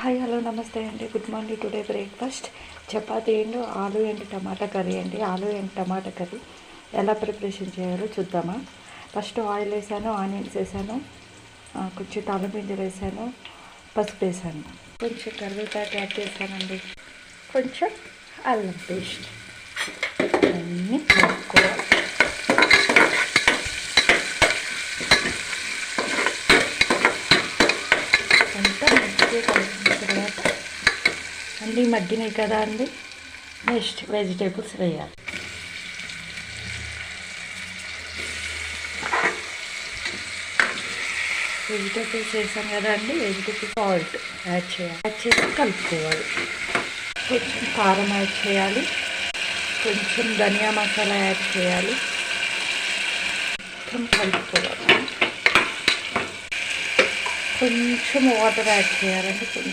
Hi hello నమస్తే అండి. Good morning. Today breakfast chapati and ఆలు అండ్ టమాటా కర్రీ అండి. ఆలు అండ్ టమాటా కర్రీ ఎలా ప్రిపరేషన్ చేయాలో చూద్దామా. ఫస్ట్ ఆయిల్ వేసాను, ఆనియన్స్ వేసాను, కొంచెం తాలింపు వేసాను, పసుపు వేసాను, కొంచెం కరివేపాకు యాడ్ చేశానండి, కొంచెం అల్లం పేస్ట్ అన్నీ కలుపుకోవాలి. అంతా మంచిగా కలిపిన తర్వాత అన్నీ మగ్గినాయి కదా అండి, నెక్స్ట్ వెజిటేబుల్స్ వేయాలి. వెజిటేబుల్స్ వేసాం కదా అండి, వెజిటేబుల్ సాల్ట్ యాడ్ చేయాలి. యాడ్ చేసి కలుపుకోవాలి. కొంచెం కారం యాడ్ చేయాలి, కొంచెం ధనియా మసాలా యాడ్ చేయాలి, మొత్తం కలుపుకోవాలి. కొంచెం వాటర్ యాడ్ చేయాలండి.